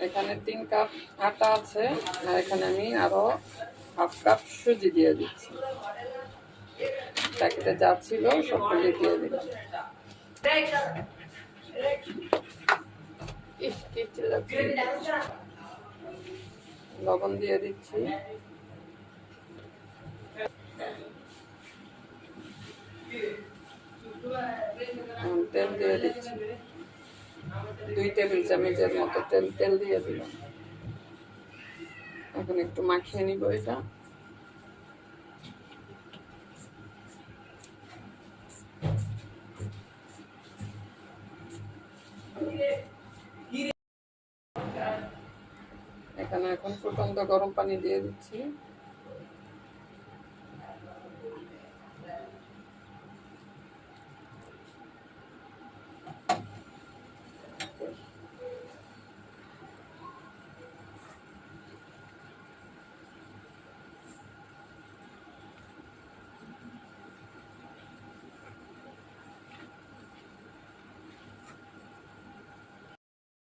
এখানে 3 কাপ আটা আছে, আর এখানে আমি আরো হাফ কাপ সুজি দিয়ে দিচ্ছি। প্যাকেটে যা ছিল সবগুলি দিয়ে দিলাম। লবণ দিয়ে দিচ্ছি, তেল দিয়ে দিচ্ছি, 2 টেবিল চামচের মতো তেল দিয়ে দিলাম। এখন একটু মাখিয়ে নিব এটা। এখানে এখন ফুটন্ত গরম পানি দিয়ে দিচ্ছি।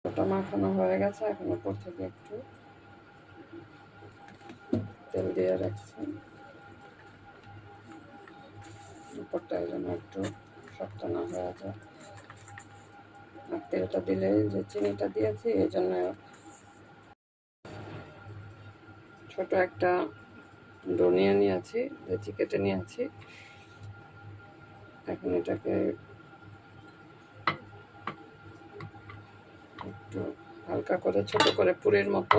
ওটা মাখানো হয়ে গেছে, এখন উপর থেকে একটু তেল দিয়ে রাখছি। উপরটা যেন একটু শক্ত না হয়ে যায়। আর তেলটা দিলে যে চিনিটা দিয়েছি এই জন্য ছোট একটা ডো নিয়েছি, লেচি কেটে নিয়েছি। এখন এটাকে একটু হালকা করে ছোট করে পুরের মতো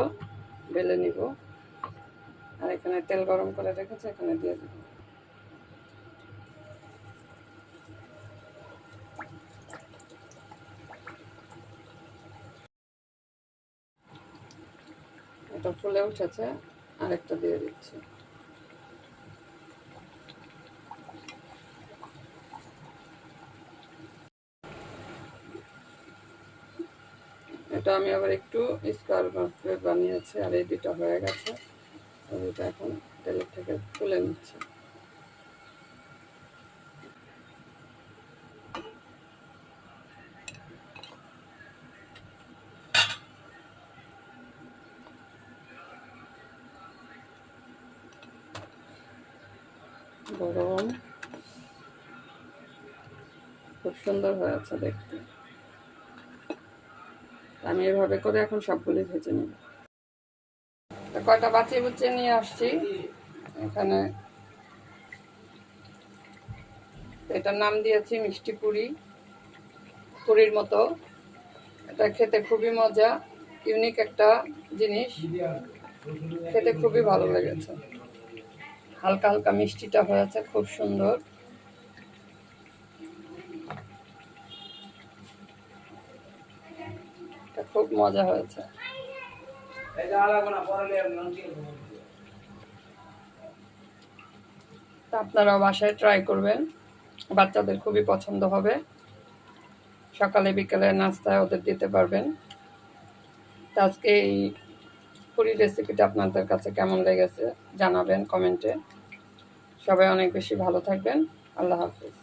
বেলে নিব। আর এখানে তেল গরম করে রেখেছি, এখানে দিয়ে দেব। এটা ফুলে উঠেছে, আরেকটা দিয়ে দিচ্ছি। এটা আমি আবার একটু স্কোয়ার বানিয়েছি, আর এই দুটো হয়ে গেছে। এটা এখন তেলের থেকে তুলে নিচ্ছি। গরম, খুব সুন্দর হয়েছে দেখতে। আমি এভাবে করে এখন সবগুলি ভেজে নিব। কয়টা বাঁচিয়ে বুচিয়ে নিয়ে আসছি। এখানে এটার নাম দিয়েছি মিষ্টি পুরি, পুরির মতো। এটা খেতে খুবই মজা, ইউনিক একটা জিনিস, খেতে খুবই ভালো লেগেছে। হালকা হালকা মিষ্টিটা হয়েছে, খুব সুন্দর। এটা খুব মজা হয়েছে। আপনারাও বাসায় ট্রাই করবেন, বাচ্চাদের খুবই পছন্দ হবে। সকালে বিকালে নাস্তায় ওদের দিতে পারবেন। আজকে এই পুরি রেসিপিটা আপনাদের কাছে কেমন লেগেছে জানাবেন কমেন্টে। সবাই অনেক বেশি ভালো থাকবেন। আল্লাহ হাফিজ।